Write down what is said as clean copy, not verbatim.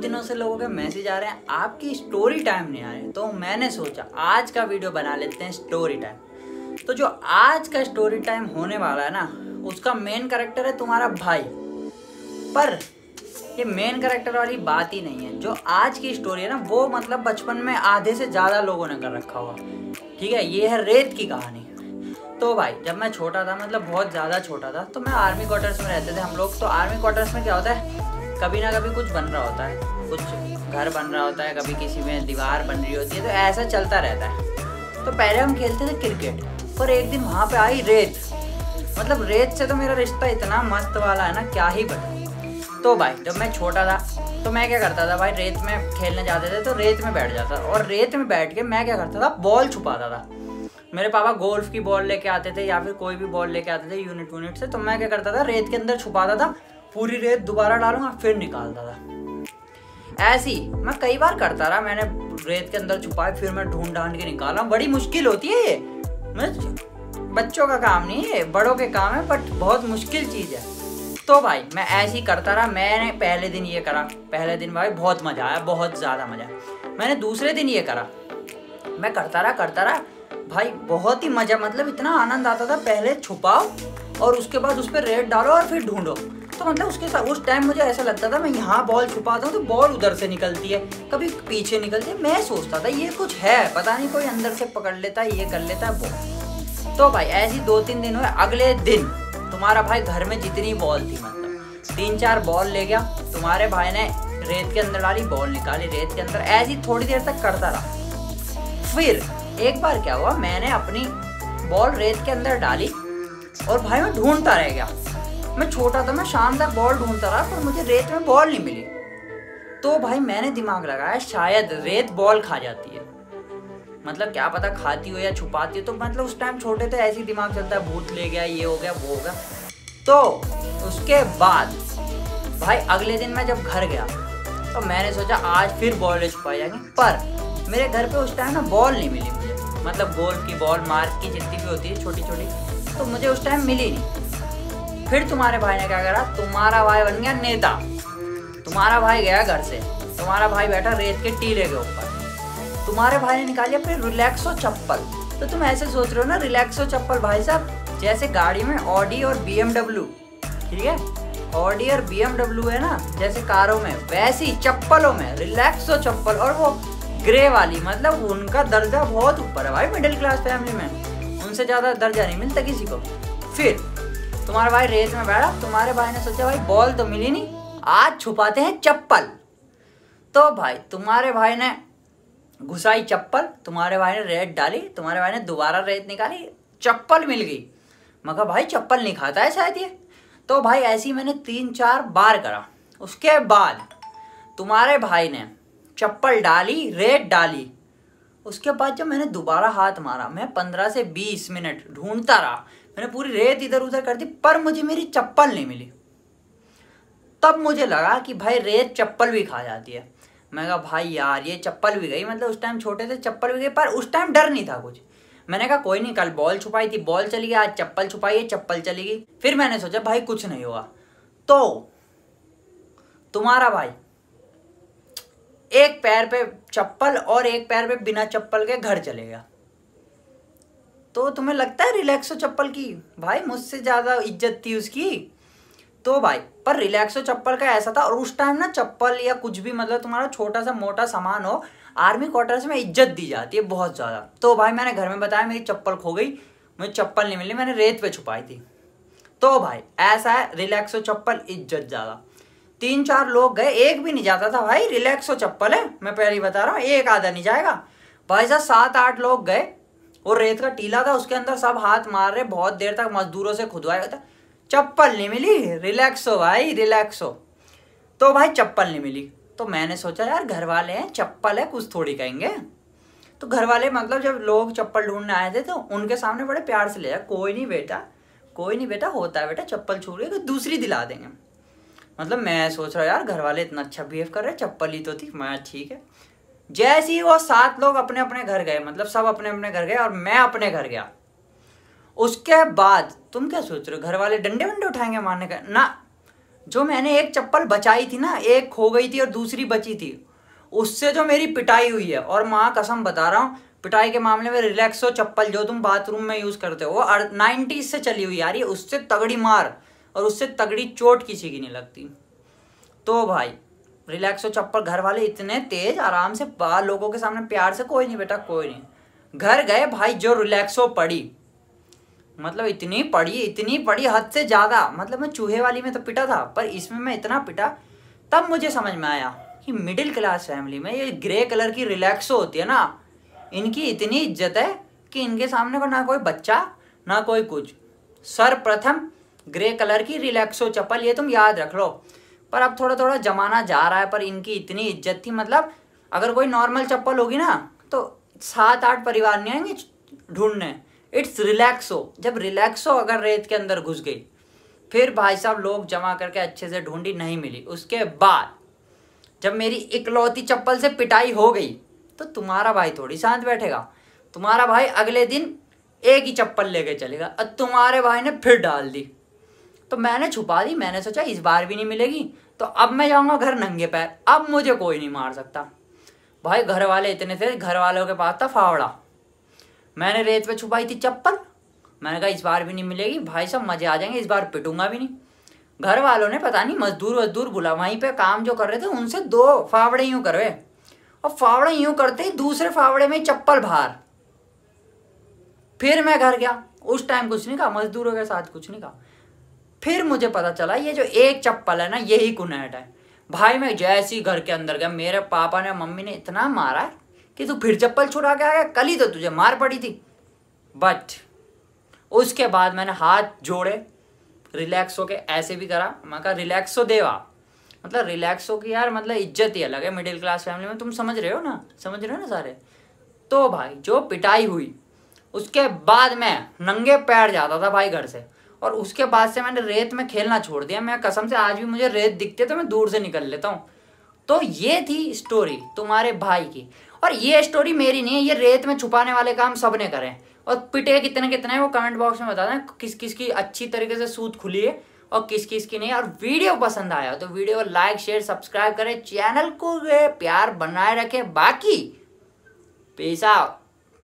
दिनों से लोगों के मैसेज आ रहे हैं आपकी स्टोरी टाइम नहीं आ रही, तो मैंने सोचा आज का वीडियो बना लेते हैं स्टोरी टाइम। तो जो आज का स्टोरी टाइम होने वाला है ना, उसका मेन कैरेक्टर है तुम्हारा भाई। पर ये मेन कैरेक्टर वाली बात ही नहीं है। जो आज की स्टोरी है ना, वो मतलब बचपन में आधे से ज़्यादा लोगों ने कर रखा हुआ। ठीक है, ये है रेत की कहानी। तो भाई जब मैं छोटा था, मतलब बहुत ज़्यादा छोटा था, तो मैं आर्मी क्वार्टर्स में रहते थे हम लोग। तो आर्मी क्वार्टर्स में क्या होता है, कभी ना कभी कुछ बन रहा होता है, कुछ घर बन रहा होता है, कभी किसी में दीवार बन रही होती है, तो ऐसा चलता रहता है। तो पहले हम खेलते थे क्रिकेट, पर एक दिन वहाँ पे आई रेत। मतलब रेत से तो मेरा रिश्ता इतना मस्त वाला है ना, क्या ही बताऊं। तो भाई जब मैं छोटा था तो मैं क्या करता था भाई, रेत में खेलने जाते थे तो रेत में बैठ जाता, और रेत में बैठ के मैं क्या करता था, बॉल छुपाता था। मेरे पापा गोल्फ की बॉल लेके आते थे या फिर कोई भी बॉल लेके आते थे यूनिट से, तो मैं क्या करता था, रेत के अंदर छुपाता था, पूरी रेत दोबारा डालूंगा फिर निकालता था। ऐसी मैं कई बार करता रहा। मैंने रेत के अंदर छुपाए, फिर मैं ढूंढ ढांड के निकाला। बड़ी मुश्किल होती है ये, बच्चों का काम नहीं है, बड़ों के काम है, बट बहुत मुश्किल चीज़ है। तो भाई मैं ऐसे ही करता रहा। मैंने पहले दिन ये करा, पहले दिन भाई बहुत मज़ा आया, बहुत ज़्यादा मज़ा आया। मैंने दूसरे दिन ये करा, मैं करता रहा भाई, बहुत ही मज़ा, मतलब इतना आनंद आता था। पहले छुपाओ और उसके बाद उस पर रेत डालो और फिर ढूंढो। तो मतलब उसके साथ उस टाइम मुझे ऐसा लगता था, मैं यहाँ बॉल छुपाता हूँ तो बॉल उधर से निकलती है, कभी पीछे निकलती है। मैं सोचता था ये कुछ है, पता नहीं कोई अंदर से पकड़ लेता है, ये कर लेता है वो। तो भाई ऐसे ही 2-3 दिन हुए। अगले दिन तुम्हारा भाई घर में जितनी बॉल थी, मतलब 3-4 बॉल ले गया। तुम्हारे भाई ने रेत के अंदर डाली, बॉल निकाली रेत के अंदर, ऐसी थोड़ी देर तक करता रहा। फिर एक बार क्या हुआ, मैंने अपनी बॉल रेत के अंदर डाली और भाई मैं ढूंढता रह गया। मैं छोटा था, मैं शाम तक बॉल ढूंढता रहा, पर मुझे रेत में बॉल नहीं मिली। तो भाई मैंने दिमाग लगाया, शायद रेत बॉल खा जाती है, मतलब क्या पता खाती हो या छुपाती हो। तो मतलब उस टाइम छोटे थे, ऐसी दिमाग चलता है, भूत ले गया, ये हो गया, वो हो गया। तो उसके बाद भाई अगले दिन मैं जब घर गया तो मैंने सोचा आज फिर बॉल छुपाई जाएंगे। पर मेरे घर पे उस टाइम ना बॉल नहीं मिली मुझे, मतलब गोल्फ की बॉल, मार्क की जितनी भी होती है छोटी छोटी, तो मुझे उस टाइम मिली नहीं। फिर तुम्हारे भाई ने क्या करा, तुम्हारा भाई बन गया नेता। तुम्हारा भाई गया घर से, तुम्हारा भाई बैठा रेत के टीले के ऊपर। तुम्हारे भाई ने निकाली अपनी रिलैक्सो चप्पल। तो तुम ऐसे सोच रहे हो ना, रिलैक्सो चप्पल भाई साहब, जैसे गाड़ी में ऑडी और BMW, ठीक है, ऑडी और BMW है ना, जैसे कारों में, वैसी चप्पलों में रिलैक्सो चप्पल, और वो ग्रे वाली। मतलब उनका दर्जा बहुत ऊपर है भाई, मिडिल क्लास फैमिली में उनसे ज़्यादा दर्जा नहीं मिलता किसी को। फिर तुम्हारा भाई रेत में बैठा, तुम्हारे भाई ने सोचा भाई बॉल तो मिली नहीं, आज छुपाते हैं चप्पल। तो भाई तुम्हारे भाई ने घुसाई चप्पल, तुम्हारे भाई ने रेत डाली, तुम्हारे भाई ने दोबारा रेत निकाली, चप्पल मिल गई। मैं कहा भाई चप्पल नहीं खाता है शायद ये। तो भाई ऐसी मैंने 3-4 बार करा। उसके बाद तुम्हारे भाई ने चप्पल डाली, रेत डाली। उसके बाद जब मैंने दोबारा हाथ मारा, मैं 15 से 20 मिनट ढूंढता रहा। मैंने पूरी रेत इधर उधर कर दी, पर मुझे मेरी चप्पल नहीं मिली। तब मुझे लगा कि भाई रेत चप्पल भी खा जाती है। मैं कहा भाई यार ये चप्पल भी गई, मतलब उस टाइम छोटे थे, चप्पल भी गई, पर उस टाइम डर नहीं था कुछ। मैंने कहा कोई नहीं, कल बॉल छुपाई थी, बॉल चली गई, आज चप्पल छुपाई है, चप्पल चली गई। फिर मैंने सोचा भाई कुछ नहीं होगा। तो तुम्हारा भाई एक पैर पे चप्पल और एक पैर पे बिना चप्पल के घर चले गया। तो तुम्हें लगता है रिलैक्सो चप्पल की, भाई मुझसे ज्यादा इज्जत थी उसकी। तो भाई पर रिलैक्सो चप्पल का ऐसा था, और उस टाइम ना चप्पल या कुछ भी, मतलब तुम्हारा छोटा सा मोटा सामान हो, आर्मी क्वार्टर्स में इज्जत दी जाती है बहुत ज़्यादा। तो भाई मैंने घर में बताया मेरी चप्पल खो गई, मुझे चप्पल नहीं मिली, मैंने रेत पे छुपाई थी। तो भाई ऐसा है, रिलैक्सो चप्पल इज्जत ज़्यादा। 3-4 लोग गए, एक भी नहीं जाता था भाई, रिलैक्सो चप्पल है, मैं पहले ही बता रहा हूँ, एक आधा नहीं जाएगा भाई साहब। 7-8 लोग गए, और रेत का टीला था, उसके अंदर सब हाथ मार रहे, बहुत देर तक मजदूरों से खुदवाया था, चप्पल नहीं मिली। रिलैक्सो भाई, रिलैक्सो। तो भाई चप्पल नहीं मिली। तो मैंने सोचा यार घर वाले हैं, चप्पल है, कुछ थोड़ी कहेंगे। तो घर वाले मतलब जब लोग चप्पल ढूंढने आए थे तो उनके सामने बड़े प्यार से ले जाए, कोई नहीं बेटा, कोई नहीं बेटा, होता है बेटा, चप्पल छू रही है, दूसरी दिला देंगे। मतलब मैं सोच रहा यार घर वाले इतना अच्छा बिहेव कर रहे, चप्पल ही तो थी, मैं ठीक है। जैसे ही वो 7 लोग अपने अपने घर गए, मतलब सब अपने अपने घर गए और मैं अपने घर गया, उसके बाद तुम क्या सोच रहे हो घर वाले डंडे वंडे उठाएंगे मारने का? ना, जो मैंने एक चप्पल बचाई थी ना, एक खो गई थी और दूसरी बची थी, उससे जो मेरी पिटाई हुई है, और माँ कसम बता रहा हूँ, पिटाई के मामले में रिलैक्सो चप्पल जो तुम बाथरूम में यूज करते हो वो 90s से चली हुई यार, ये उससे तगड़ी मार और उससे तगड़ी चोट किसी की नहीं लगती। तो भाई रिलैक्सो चप्पल, घर वाले इतने तेज, आराम से लोगों के सामने प्यार से, कोई नहीं बेटा कोई नहीं, घर गए भाई, जो रिलैक्सो पड़ी, मतलब इतनी पड़ी हद से ज्यादा, मतलब मैं चूहे वाली में तो पिटा था, पर इसमें मैं इतना पिटा। तब मुझे समझ में आया कि मिडिल क्लास फैमिली में ये ग्रे कलर की रिलैक्सो होती है ना, इनकी इतनी इज्जत है कि इनके सामने को ना कोई बच्चा ना कोई कुछ। सर्वप्रथम ग्रे कलर की रिलैक्सो चप्पल, ये तुम याद रख लो। पर अब थोड़ा थोड़ा जमाना जा रहा है, पर इनकी इतनी इज्जत थी, मतलब अगर कोई नॉर्मल चप्पल होगी ना तो 7-8 परिवार नहीं आएंगे ढूंढने। इट्स रिलैक्सो, जब रिलैक्सो अगर रेत के अंदर घुस गई, फिर भाई साहब लोग जमा करके अच्छे से ढूंढी, नहीं मिली। उसके बाद जब मेरी इकलौती चप्पल से पिटाई हो गई तो तुम्हारा भाई थोड़ी शांत बैठेगा, तुम्हारा भाई अगले दिन एक ही चप्पल लेके चलेगा, और तुम्हारे भाई ने फिर डाल दी। तो मैंने छुपा दी, मैंने सोचा इस बार भी नहीं मिलेगी, तो अब मैं जाऊंगा घर नंगे पैर, अब मुझे कोई नहीं मार सकता। भाई घर वाले इतने थे, घर वालों के पास था फावड़ा, मैंने रेत पे छुपाई थी चप्पल, मैंने कहा इस बार भी नहीं मिलेगी, भाई साहब मजे आ जाएंगे, इस बार पिटूंगा भी नहीं। घर वालों ने पता नहीं मजदूर बुला, वहीं पे काम जो कर रहे थे उनसे 2 फावड़े यूं करवे, और फावड़े यूं करते ही दूसरे फावड़े में चप्पल बाहर। फिर मैं घर गया, उस टाइम कुछ नहीं कहा, मजदूरों के साथ कुछ नहीं कहा। फिर मुझे पता चला ये जो एक चप्पल है ना, यही कुनैट है। भाई मैं जैसे ही घर के अंदर गया, मेरे पापा ने मम्मी ने इतना मारा कि तू फिर चप्पल छुड़ा के आ गया, कल ही तो तुझे मार पड़ी थी। बट उसके बाद मैंने हाथ जोड़े, रिलैक्सो के ऐसे भी करा, मैं कहा रिलैक्सो देवा, मतलब रिलैक्सो की यार मतलब इज्जत ही अलग है मिडिल क्लास फैमिली में, तुम समझ रहे हो ना सारे। तो भाई जो पिटाई हुई, उसके बाद मैं नंगे पैर जाता था भाई घर से, और उसके बाद से मैंने रेत में खेलना छोड़ दिया। मैं कसम से आज भी मुझे रेत दिखती है तो मैं दूर से निकल लेता हूँ। तो ये थी स्टोरी तुम्हारे भाई की, और ये स्टोरी मेरी नहीं है, ये रेत में छुपाने वाले काम सबने करे। और पिटे कितने कितने वो कमेंट बॉक्स में बता दें, किस किस की अच्छी तरीके से सूद खुली है और किस किस की नहीं। और वीडियो पसंद आया तो वीडियो को लाइक शेयर सब्सक्राइब करें, चैनल को प्यार बनाए रखें। बाकी पैसा